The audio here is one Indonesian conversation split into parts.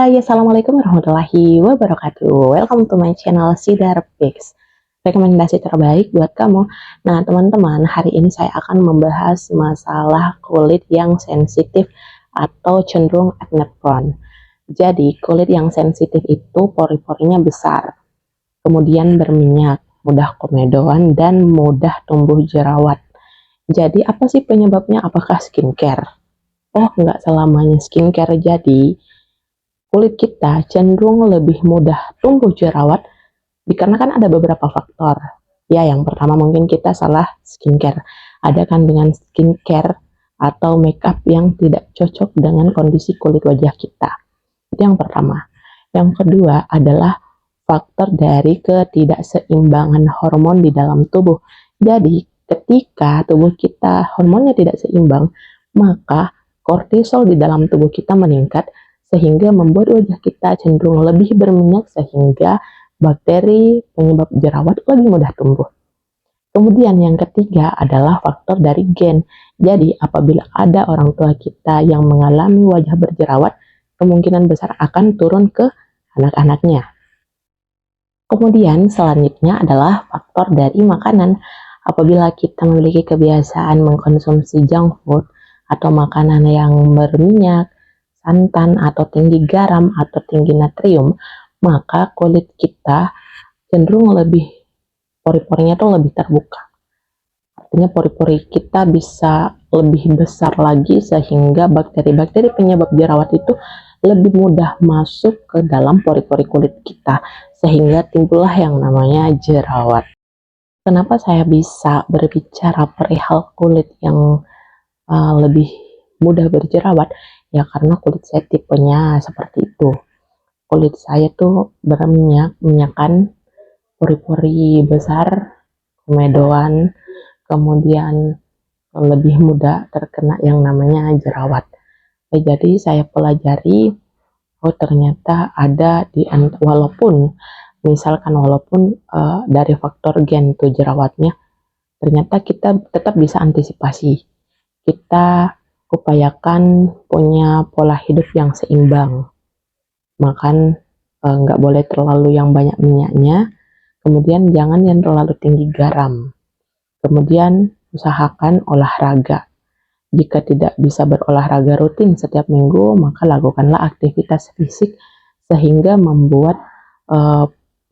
Hai, Assalamualaikum warahmatullahi wabarakatuh. Welcome to my channel Sidar Pix. Rekomendasi terbaik buat kamu. Nah, teman-teman, hari ini saya akan membahas masalah kulit yang sensitif atau cenderung acne prone. Jadi, kulit yang sensitif itu pori-porinya besar, kemudian berminyak, mudah komedoan, dan mudah tumbuh jerawat. Jadi, apa sih penyebabnya? Apakah skincare? Oh, nggak selamanya skincare. Jadi, kulit kita cenderung lebih mudah tumbuh jerawat dikarenakan ada beberapa faktor. Ya, yang pertama mungkin kita salah skincare. Ada kandungan skincare atau makeup yang tidak cocok dengan kondisi kulit wajah kita. Itu yang pertama. Yang kedua adalah faktor dari ketidakseimbangan hormon di dalam tubuh. Jadi, ketika tubuh kita hormonnya tidak seimbang, maka kortisol di dalam tubuh kita meningkat sehingga membuat wajah kita cenderung lebih berminyak sehingga bakteri penyebab jerawat lebih mudah tumbuh. Kemudian yang ketiga adalah faktor dari gen. Jadi apabila ada orang tua kita yang mengalami wajah berjerawat, kemungkinan besar akan turun ke anak-anaknya. Kemudian selanjutnya adalah faktor dari makanan. Apabila kita memiliki kebiasaan mengkonsumsi junk food atau makanan yang berminyak, santan atau tinggi garam atau tinggi natrium, maka kulit kita cenderung lebih pori-porinya tuh lebih terbuka. Artinya pori-pori kita bisa lebih besar lagi sehingga bakteri-bakteri penyebab jerawat itu lebih mudah masuk ke dalam pori-pori kulit kita sehingga timbullah yang namanya jerawat. Kenapa saya bisa berbicara perihal kulit yang lebih mudah berjerawat? Ya karena kulit saya tipenya seperti itu. Kulit saya tuh berminyak, minyakan, pori-pori besar, komedoan, kemudian lebih mudah terkena yang namanya jerawat. Jadi saya pelajari, oh ternyata ada walaupun dari faktor gen tuh jerawatnya, ternyata kita tetap bisa antisipasi. Kita upayakan punya pola hidup yang seimbang. Makan nggak boleh terlalu yang banyak minyaknya, kemudian jangan yang terlalu tinggi garam. Kemudian usahakan olahraga. Jika tidak bisa berolahraga rutin setiap minggu, maka lakukanlah aktivitas fisik sehingga membuat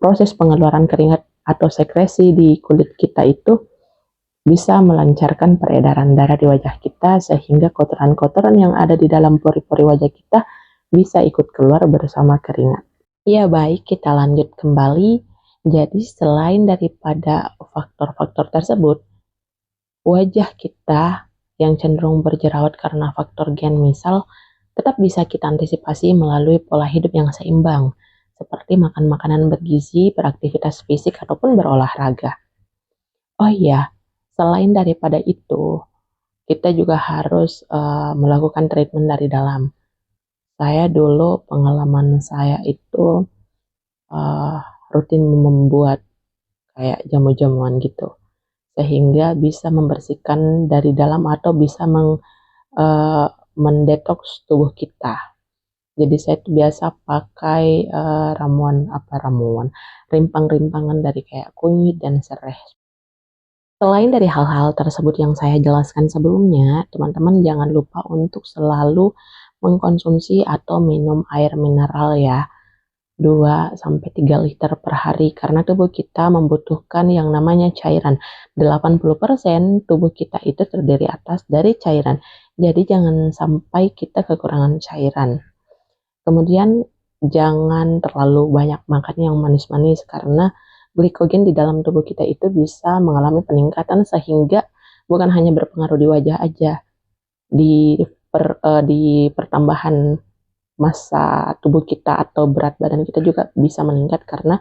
proses pengeluaran keringat atau sekresi di kulit kita itu bisa melancarkan peredaran darah di wajah kita sehingga kotoran-kotoran yang ada di dalam pori-pori wajah kita bisa ikut keluar bersama keringat. Ya baik, kita lanjut kembali. Jadi selain daripada faktor-faktor tersebut, wajah kita yang cenderung berjerawat karena faktor gen misal tetap bisa kita antisipasi melalui pola hidup yang seimbang, seperti makan makanan bergizi, beraktivitas fisik, ataupun berolahraga. Oh iya, selain daripada itu, kita juga harus melakukan treatment dari dalam. Saya dulu pengalaman saya itu rutin membuat kayak jamu-jamuan gitu, sehingga bisa membersihkan dari dalam atau bisa mendetoks tubuh kita. Jadi saya tuh biasa pakai rimpang-rimpangan dari kayak kunyit dan serai. Selain dari hal-hal tersebut yang saya jelaskan sebelumnya, teman-teman jangan lupa untuk selalu mengkonsumsi atau minum air mineral ya, 2-3 liter per hari, karena tubuh kita membutuhkan yang namanya cairan. 80% tubuh kita itu terdiri atas dari cairan, jadi jangan sampai kita kekurangan cairan. Kemudian jangan terlalu banyak makan yang manis-manis karena glikogen di dalam tubuh kita itu bisa mengalami peningkatan sehingga bukan hanya berpengaruh di wajah aja, di pertambahan massa tubuh kita atau berat badan kita juga bisa meningkat karena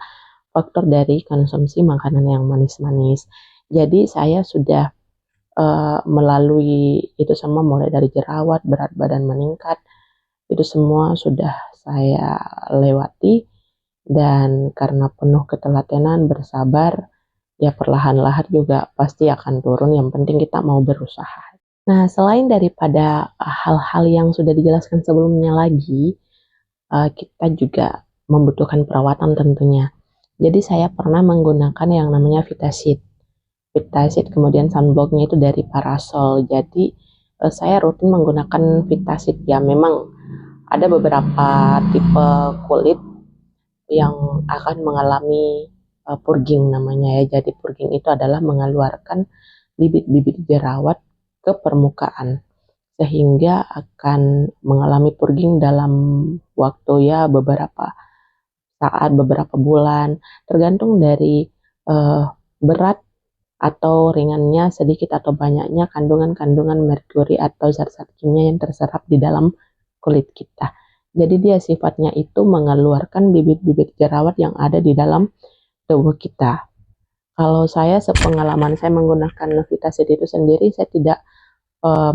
faktor dari konsumsi makanan yang manis-manis. Jadi saya sudah melalui itu semua, mulai dari jerawat, berat badan meningkat, itu semua sudah saya lewati. Dan karena penuh ketelatenan, bersabar, ya perlahan-lahan juga pasti akan turun. Yang penting kita mau berusaha. Nah, selain daripada hal-hal yang sudah dijelaskan sebelumnya lagi, kita juga membutuhkan perawatan tentunya. Jadi saya pernah menggunakan yang namanya Vitasit. Vitasit kemudian sunblocknya itu dari Parasol. Jadi saya rutin menggunakan Vitasit ya. Memang ada beberapa tipe kulit yang akan mengalami purging namanya ya. Jadi purging itu adalah mengeluarkan bibit-bibit jerawat ke permukaan sehingga akan mengalami purging dalam waktu ya beberapa saat, beberapa bulan, tergantung dari berat atau ringannya, sedikit atau banyaknya kandungan-kandungan merkuri atau zat-zat kimia yang terserap di dalam kulit kita. Jadi dia sifatnya itu mengeluarkan bibit-bibit jerawat yang ada di dalam tubuh kita. Kalau saya sepengalaman saya menggunakan Vitasit itu sendiri, saya tidak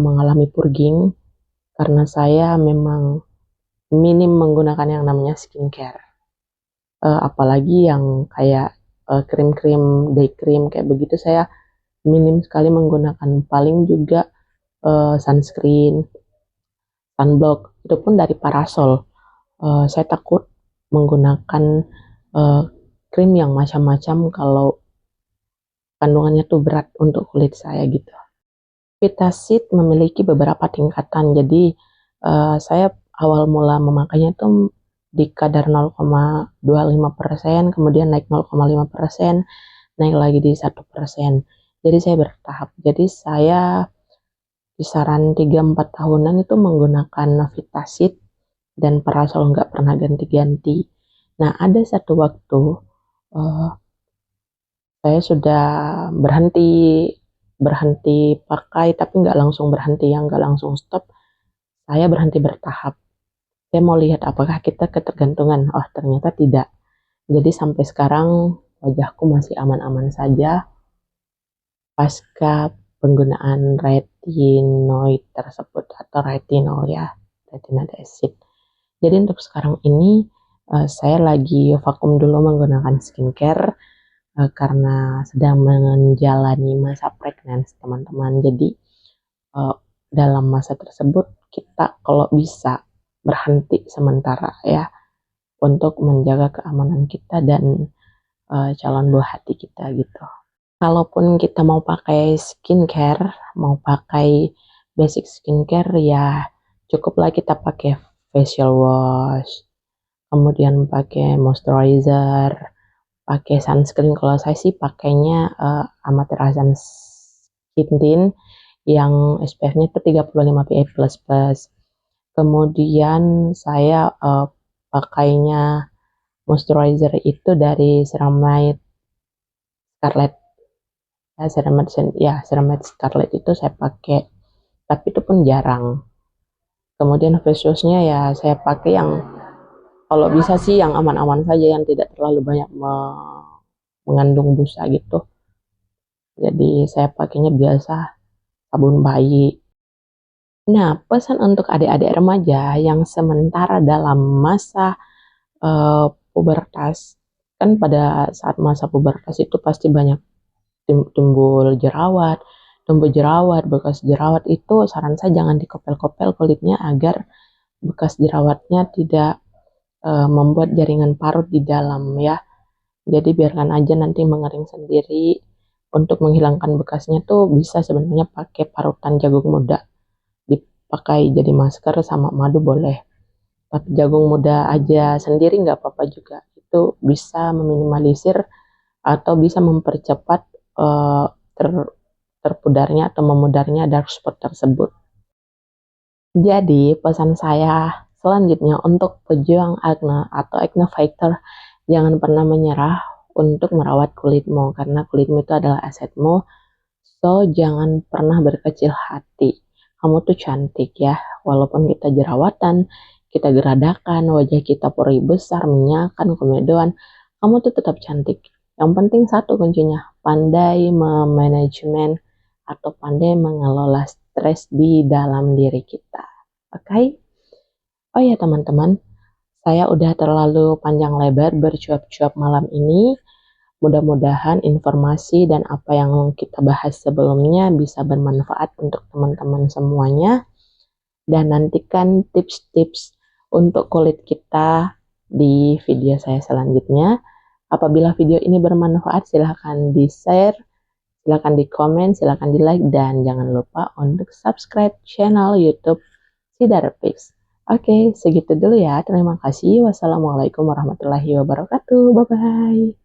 mengalami purging karena saya memang minim menggunakan yang namanya skincare. Apalagi yang kayak krim-krim, day cream kayak begitu saya minim sekali menggunakan. Paling juga sunscreen, sunblock, itu pun dari Parasol. Saya takut menggunakan uh, krim yang macam-macam kalau kandungannya tuh berat untuk kulit saya gitu. Vitasit memiliki beberapa tingkatan, jadi saya awal mula memakainya tuh di kadar 0,25%, kemudian naik 0,5%, naik lagi di 1%. Jadi saya bertahap. Jadi saya kisaran 3-4 tahunan itu menggunakan Vitasit dan Parasol nggak pernah ganti-ganti. Nah, ada satu waktu uh, saya sudah berhenti berhenti pakai, tapi nggak langsung berhenti, yang nggak langsung stop. Saya berhenti bertahap. Saya mau lihat apakah kita ketergantungan. Oh, ternyata tidak. Jadi sampai sekarang wajahku masih aman-aman saja pasca penggunaan retinoid tersebut atau retinol ya, retinol acid. Jadi untuk sekarang ini saya lagi vakum dulu menggunakan skincare karena sedang menjalani masa pregnancy teman-teman. Jadi dalam masa tersebut kita kalau bisa berhenti sementara ya untuk menjaga keamanan kita dan calon buah hati kita gitu. Kalaupun kita mau pakai skincare, mau pakai basic skincare ya cukuplah kita pakai facial wash, kemudian pakai moisturizer, pakai sunscreen. Kalau saya sih pakainya Amaterasu Skin Tint yang SPF-nya itu 35 PA++. Kemudian saya pakainya moisturizer itu dari Ceramide Scarlett. Ceramide Scarlett itu saya pakai, tapi itu pun jarang. Kemudian face wash-nya ya saya pakai yang kalau bisa sih yang aman-aman saja, yang tidak terlalu banyak mengandung busa gitu. Jadi saya pakainya biasa sabun bayi. Nah, pesan untuk adik-adik remaja yang sementara dalam masa pubertas, kan pada saat masa pubertas itu pasti banyak tumbuh jerawat, bekas jerawat. Itu saran saya jangan dikopel-kopel kulitnya agar bekas jerawatnya tidak membuat jaringan parut di dalam ya. Jadi biarkan aja nanti mengering sendiri. Untuk menghilangkan bekasnya tuh bisa sebenarnya pakai parutan jagung muda, dipakai jadi masker sama madu boleh, tapi jagung muda aja sendiri nggak apa-apa juga, itu bisa meminimalisir atau bisa mempercepat uh, ter, terpudarnya atau memudarnya dark spot tersebut. Jadi pesan saya selanjutnya untuk pejuang acne atau acne fighter, jangan pernah menyerah untuk merawat kulitmu karena kulitmu itu adalah asetmu. So jangan pernah berkecil hati. Kamu tuh cantik ya, walaupun kita jerawatan, kita geradakan, wajah kita pori besar, minyakan, komedoan, kamu tuh tetap cantik. Yang penting satu kuncinya, pandai memanajemen atau pandai mengelola stres di dalam diri kita. Oke? Okay? Oh ya teman-teman, saya udah terlalu panjang lebar bercuap-cuap malam ini. Mudah-mudahan informasi dan apa yang kita bahas sebelumnya bisa bermanfaat untuk teman-teman semuanya. Dan nantikan tips-tips untuk kulit kita di video saya selanjutnya. Apabila video ini bermanfaat, silahkan di-share, silahkan di-komen, silahkan di-like, dan jangan lupa untuk subscribe channel YouTube Sidar Pix. Oke, segitu dulu ya. Terima kasih. Wassalamualaikum warahmatullahi wabarakatuh. Bye-bye.